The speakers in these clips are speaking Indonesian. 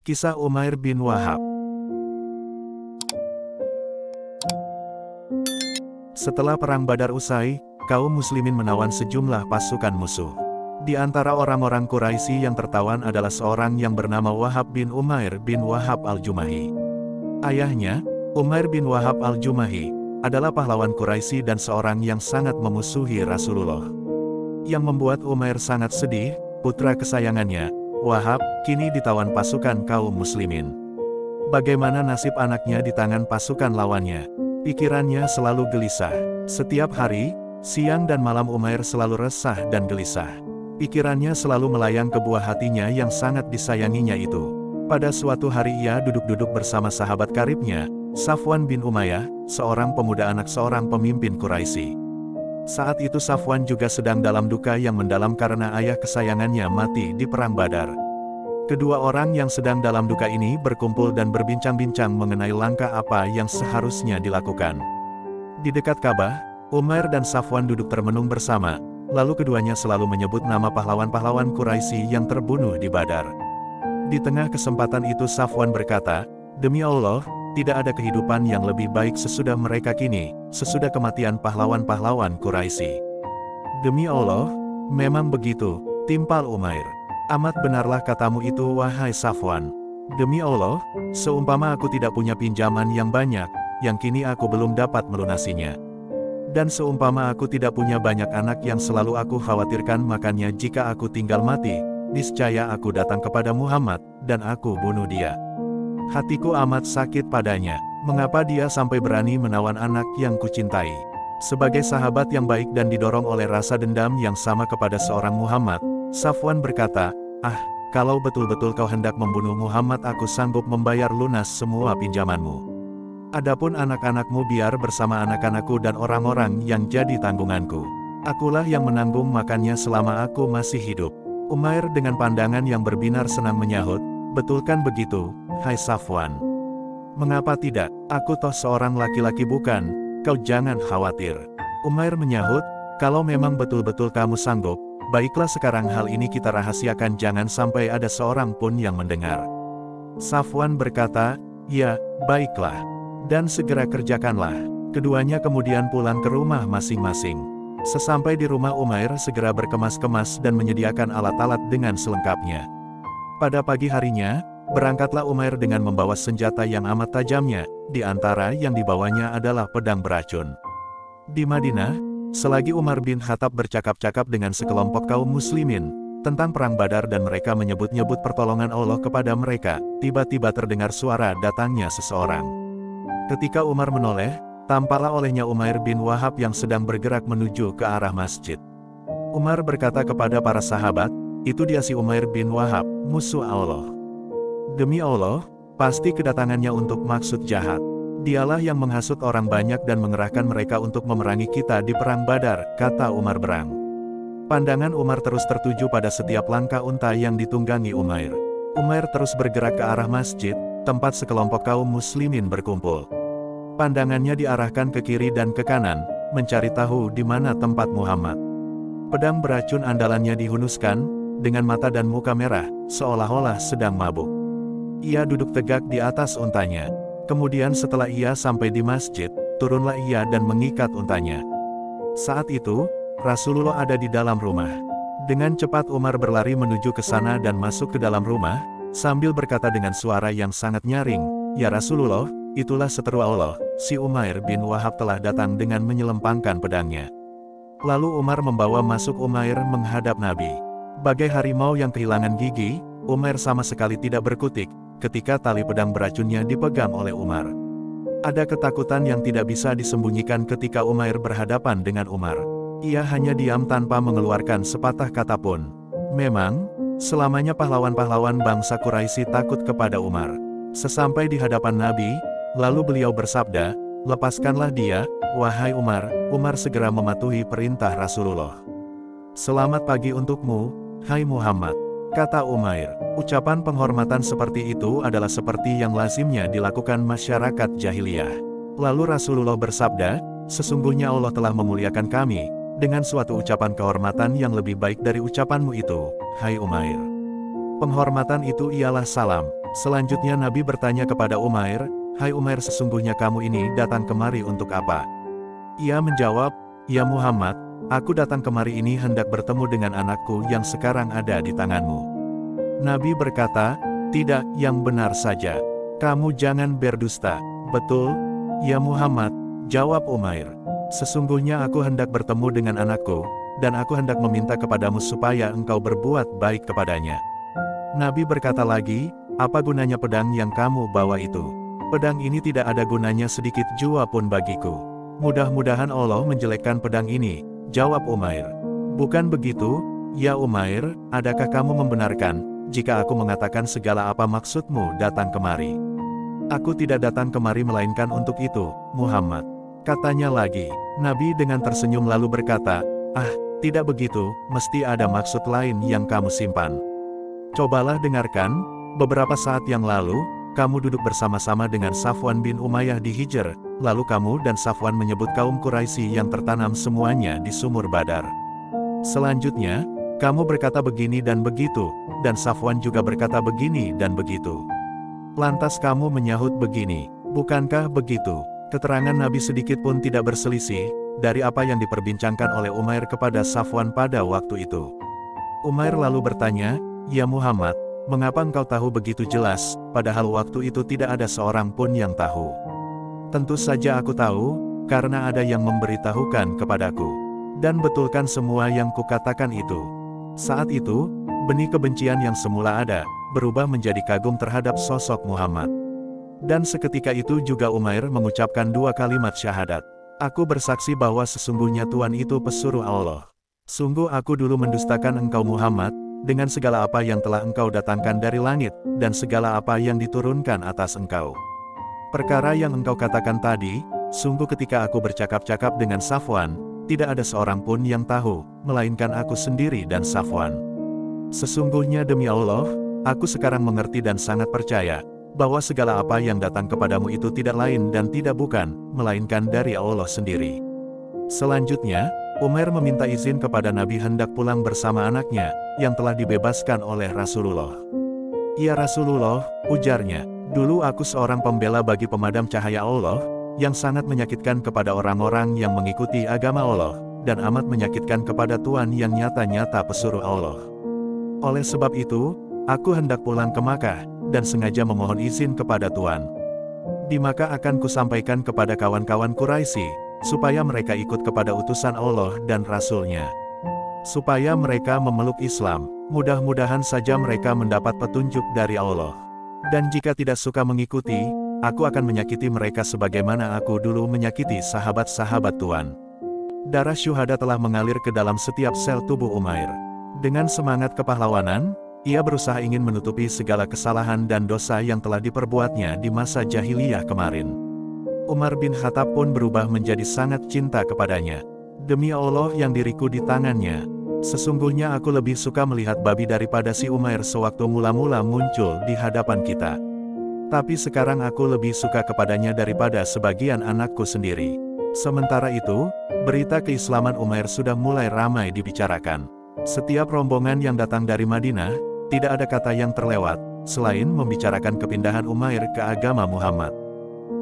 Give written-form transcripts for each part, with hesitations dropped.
Kisah Umair bin Wahab. Setelah Perang Badar usai, kaum muslimin menawan sejumlah pasukan musuh. Di antara orang-orang Quraisy yang tertawan adalah seorang yang bernama Wahab bin Umair bin Wahab al-Jumahi. Ayahnya, Umair bin Wahab al-Jumahi, adalah pahlawan Quraisy dan seorang yang sangat memusuhi Rasulullah. Yang membuat Umair sangat sedih, putra kesayangannya, Wahab, kini ditawan pasukan kaum muslimin. Bagaimana nasib anaknya di tangan pasukan lawannya? Pikirannya selalu gelisah. Setiap hari, siang dan malam Umair selalu resah dan gelisah. Pikirannya selalu melayang ke buah hatinya yang sangat disayanginya itu. Pada suatu hari ia duduk-duduk bersama sahabat karibnya, Safwan bin Umayyah, seorang pemuda anak seorang pemimpin Quraisy. Saat itu Safwan juga sedang dalam duka yang mendalam karena ayah kesayangannya mati di Perang Badar. Kedua orang yang sedang dalam duka ini berkumpul dan berbincang-bincang mengenai langkah apa yang seharusnya dilakukan. Di dekat Ka'bah, Umair dan Safwan duduk termenung bersama, lalu keduanya selalu menyebut nama pahlawan-pahlawan Quraisy yang terbunuh di Badar. Di tengah kesempatan itu Safwan berkata, "Demi Allah, tidak ada kehidupan yang lebih baik sesudah mereka kini, sesudah kematian pahlawan-pahlawan Quraisy." "Demi Allah, memang begitu," timpal Umair. "Amat benarlah katamu itu wahai Safwan. Demi Allah, seumpama aku tidak punya pinjaman yang banyak, yang kini aku belum dapat melunasinya. Dan seumpama aku tidak punya banyak anak yang selalu aku khawatirkan, makanya jika aku tinggal mati, niscaya aku datang kepada Muhammad, dan aku bunuh dia. Hatiku amat sakit padanya, mengapa dia sampai berani menawan anak yang kucintai." Sebagai sahabat yang baik dan didorong oleh rasa dendam yang sama kepada seorang Muhammad, Safwan berkata, "Ah, kalau betul-betul kau hendak membunuh Muhammad, aku sanggup membayar lunas semua pinjamanmu. Adapun anak-anakmu biar bersama anak-anakku dan orang-orang yang jadi tanggunganku. Akulah yang menanggung makannya selama aku masih hidup." Umair dengan pandangan yang berbinar senang menyahut, "Betulkan begitu, hai Safwan? Mengapa tidak? Aku toh seorang laki-laki bukan, kau jangan khawatir." Umair menyahut, "Kalau memang betul-betul kamu sanggup, baiklah sekarang hal ini kita rahasiakan, jangan sampai ada seorang pun yang mendengar." Safwan berkata, "Ya, baiklah. Dan segera kerjakanlah." Keduanya kemudian pulang ke rumah masing-masing. Sesampai di rumah Umair segera berkemas-kemas dan menyediakan alat-alat dengan selengkapnya. Pada pagi harinya, berangkatlah Umair dengan membawa senjata yang amat tajamnya, di antara yang dibawanya adalah pedang beracun. Di Madinah, selagi Umar bin Khattab bercakap-cakap dengan sekelompok kaum muslimin tentang Perang Badar dan mereka menyebut-nyebut pertolongan Allah kepada mereka, tiba-tiba terdengar suara datangnya seseorang. Ketika Umar menoleh, tampaklah olehnya Umair bin Wahab yang sedang bergerak menuju ke arah masjid. Umar berkata kepada para sahabat, "Itu dia si Umair bin Wahab, musuh Allah. Demi Allah, pasti kedatangannya untuk maksud jahat. Dialah yang menghasut orang banyak dan mengerahkan mereka untuk memerangi kita di Perang Badar," kata Umar berang. Pandangan Umar terus tertuju pada setiap langkah unta yang ditunggangi Umair. Umair terus bergerak ke arah masjid, tempat sekelompok kaum muslimin berkumpul. Pandangannya diarahkan ke kiri dan ke kanan, mencari tahu di mana tempat Muhammad. Pedang beracun andalannya dihunuskan, dengan mata dan muka merah, seolah-olah sedang mabuk. Ia duduk tegak di atas untanya. Kemudian setelah ia sampai di masjid, turunlah ia dan mengikat untanya. Saat itu, Rasulullah ada di dalam rumah. Dengan cepat Umar berlari menuju ke sana dan masuk ke dalam rumah, sambil berkata dengan suara yang sangat nyaring, "Ya Rasulullah, itulah seteru Allah, si Umair bin Wahab telah datang dengan menyelempangkan pedangnya." Lalu Umar membawa masuk Umair menghadap Nabi. Bagai harimau yang kehilangan gigi, Umair sama sekali tidak berkutik ketika tali pedang beracunnya dipegang oleh Umar. Ada ketakutan yang tidak bisa disembunyikan ketika Umair berhadapan dengan Umar. Ia hanya diam tanpa mengeluarkan sepatah kata pun. Memang, selamanya pahlawan-pahlawan bangsa Quraisy takut kepada Umar. Sesampai di hadapan Nabi, lalu beliau bersabda, "Lepaskanlah dia, wahai Umar." Umar segera mematuhi perintah Rasulullah. "Selamat pagi untukmu, hai Muhammad," kata Umair. Ucapan penghormatan seperti itu adalah seperti yang lazimnya dilakukan masyarakat jahiliyah. Lalu Rasulullah bersabda, "Sesungguhnya Allah telah memuliakan kami dengan suatu ucapan kehormatan yang lebih baik dari ucapanmu itu, hai Umair. Penghormatan itu ialah salam." Selanjutnya Nabi bertanya kepada Umair, "Hai Umair, sesungguhnya kamu ini datang kemari untuk apa?" Ia menjawab, "Ya Muhammad, aku datang kemari ini hendak bertemu dengan anakku yang sekarang ada di tanganmu." Nabi berkata, "Tidak, yang benar saja. Kamu jangan berdusta." "Betul, ya Muhammad," jawab Umair. "Sesungguhnya aku hendak bertemu dengan anakku, dan aku hendak meminta kepadamu supaya engkau berbuat baik kepadanya." Nabi berkata lagi, "Apa gunanya pedang yang kamu bawa itu? Pedang ini tidak ada gunanya sedikit jua pun bagiku. Mudah-mudahan Allah menjelekkan pedang ini," jawab Umair. "Bukan begitu, ya Umair, adakah kamu membenarkan, jika aku mengatakan segala apa maksudmu datang kemari?" "Aku tidak datang kemari melainkan untuk itu, Muhammad," katanya lagi. Nabi dengan tersenyum lalu berkata, "Ah, tidak begitu, mesti ada maksud lain yang kamu simpan. Cobalah dengarkan, beberapa saat yang lalu, kamu duduk bersama-sama dengan Safwan bin Umayyah di Hijr, lalu kamu dan Safwan menyebut kaum Quraisy yang tertanam semuanya di sumur Badar. Selanjutnya, kamu berkata begini dan begitu, dan Safwan juga berkata begini dan begitu. Lantas kamu menyahut begini, bukankah begitu?" Keterangan Nabi sedikit pun tidak berselisih dari apa yang diperbincangkan oleh Umair kepada Safwan pada waktu itu. Umair lalu bertanya, "Ya Muhammad, mengapa engkau tahu begitu jelas, padahal waktu itu tidak ada seorang pun yang tahu?" "Tentu saja aku tahu, karena ada yang memberitahukan kepadaku. Dan betulkan semua yang kukatakan itu." Saat itu, benih kebencian yang semula ada, berubah menjadi kagum terhadap sosok Muhammad. Dan seketika itu juga Umair mengucapkan dua kalimat syahadat. "Aku bersaksi bahwa sesungguhnya Tuhan itu pesuruh Allah. Sungguh aku dulu mendustakan engkau Muhammad, dengan segala apa yang telah engkau datangkan dari langit, dan segala apa yang diturunkan atas engkau. Perkara yang engkau katakan tadi, sungguh ketika aku bercakap-cakap dengan Safwan, tidak ada seorang pun yang tahu, melainkan aku sendiri dan Safwan. Sesungguhnya demi Allah, aku sekarang mengerti dan sangat percaya, bahwa segala apa yang datang kepadamu itu tidak lain dan tidak bukan, melainkan dari Allah sendiri." Selanjutnya, Umair meminta izin kepada Nabi hendak pulang bersama anaknya, yang telah dibebaskan oleh Rasulullah. "Ya Rasulullah," ujarnya, "dulu aku seorang pembela bagi pemadam cahaya Allah, yang sangat menyakitkan kepada orang-orang yang mengikuti agama Allah, dan amat menyakitkan kepada Tuhan yang nyata-nyata pesuruh Allah. Oleh sebab itu, aku hendak pulang ke Makkah, dan sengaja memohon izin kepada Tuhan. Di Makkah akan kusampaikan kepada kawan-kawan Quraisy, supaya mereka ikut kepada utusan Allah dan Rasul-Nya. Supaya mereka memeluk Islam, mudah-mudahan saja mereka mendapat petunjuk dari Allah. Dan jika tidak suka mengikuti, aku akan menyakiti mereka sebagaimana aku dulu menyakiti sahabat-sahabat Tuhan." Darah syuhada telah mengalir ke dalam setiap sel tubuh Umair. Dengan semangat kepahlawanan, ia berusaha ingin menutupi segala kesalahan dan dosa yang telah diperbuatnya di masa jahiliyah kemarin. Umar bin Khattab pun berubah menjadi sangat cinta kepadanya. "Demi Allah yang diriku di tangannya, sesungguhnya aku lebih suka melihat babi daripada si Umair sewaktu mula-mula muncul di hadapan kita. Tapi sekarang aku lebih suka kepadanya daripada sebagian anakku sendiri." Sementara itu, berita keislaman Umair sudah mulai ramai dibicarakan. Setiap rombongan yang datang dari Madinah, tidak ada kata yang terlewat, selain membicarakan kepindahan Umair ke agama Muhammad.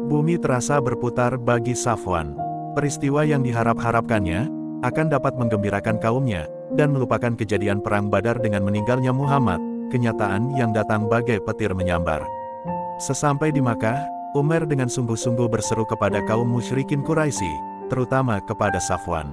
Bumi terasa berputar bagi Safwan. Peristiwa yang diharap-harapkannya, akan dapat menggembirakan kaumnya, dan melupakan kejadian perang Badar dengan meninggalnya Muhammad, kenyataan yang datang bagai petir menyambar. Sesampai di Makkah, Umair dengan sungguh-sungguh berseru kepada kaum musyrikin Quraisy, terutama kepada Safwan.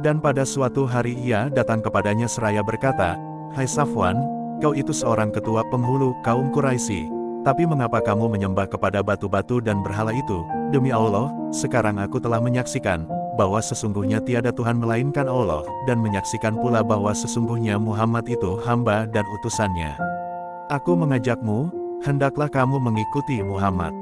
Dan pada suatu hari ia datang kepadanya seraya berkata, "Hai Safwan, kau itu seorang ketua penghulu kaum Quraisy, tapi mengapa kamu menyembah kepada batu-batu dan berhala itu? Demi Allah, sekarang aku telah menyaksikan, bahwa sesungguhnya tiada Tuhan melainkan Allah, dan menyaksikan pula bahwa sesungguhnya Muhammad itu hamba dan utusannya. Aku mengajakmu, hendaklah kamu mengikuti Muhammad."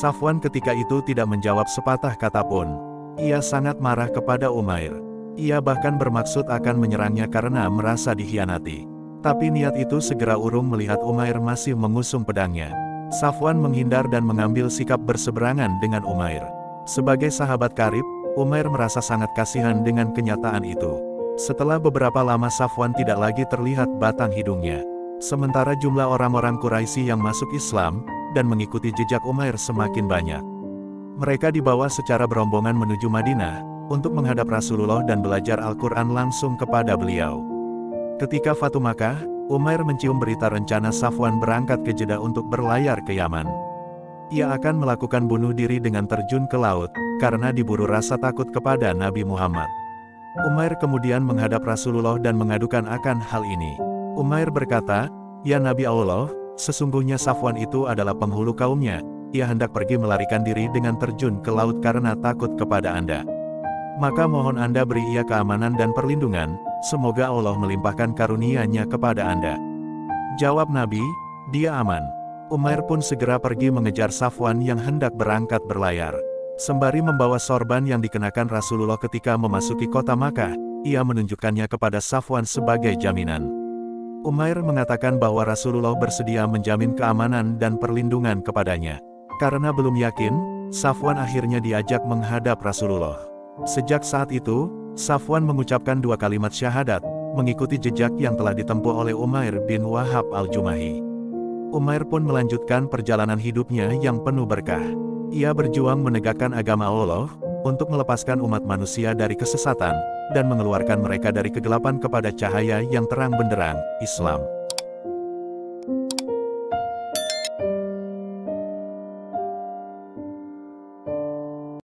Safwan ketika itu tidak menjawab sepatah kata pun. Ia sangat marah kepada Umair. Ia bahkan bermaksud akan menyerangnya karena merasa dikhianati. Tapi niat itu segera urung melihat Umair masih mengusung pedangnya. Safwan menghindar dan mengambil sikap berseberangan dengan Umair. Sebagai sahabat karib, Umair merasa sangat kasihan dengan kenyataan itu. Setelah beberapa lama Safwan tidak lagi terlihat batang hidungnya. Sementara jumlah orang-orang Quraisy yang masuk Islam dan mengikuti jejak Umair semakin banyak. Mereka dibawa secara berombongan menuju Madinah untuk menghadap Rasulullah dan belajar Al-Quran langsung kepada beliau. Ketika Fatu Makkah, Umair mencium berita rencana Safwan berangkat ke Jeddah untuk berlayar ke Yaman. Ia akan melakukan bunuh diri dengan terjun ke laut, karena diburu rasa takut kepada Nabi Muhammad. Umair kemudian menghadap Rasulullah dan mengadukan akan hal ini. Umair berkata, "Ya Nabi Allah, sesungguhnya Safwan itu adalah penghulu kaumnya. Ia hendak pergi melarikan diri dengan terjun ke laut karena takut kepada Anda. Maka mohon Anda beri ia keamanan dan perlindungan, semoga Allah melimpahkan karunia-Nya kepada Anda." Jawab Nabi, "Dia aman." Umair pun segera pergi mengejar Safwan yang hendak berangkat berlayar. Sembari membawa sorban yang dikenakan Rasulullah ketika memasuki kota Makkah, ia menunjukkannya kepada Safwan sebagai jaminan. Umair mengatakan bahwa Rasulullah bersedia menjamin keamanan dan perlindungan kepadanya. Karena belum yakin, Safwan akhirnya diajak menghadap Rasulullah. Sejak saat itu, Safwan mengucapkan 2 kalimat syahadat, mengikuti jejak yang telah ditempuh oleh Umair bin Wahab al-Jumahi. Umair pun melanjutkan perjalanan hidupnya yang penuh berkah. Ia berjuang menegakkan agama Allah, untuk melepaskan umat manusia dari kesesatan, dan mengeluarkan mereka dari kegelapan kepada cahaya yang terang benderang, Islam.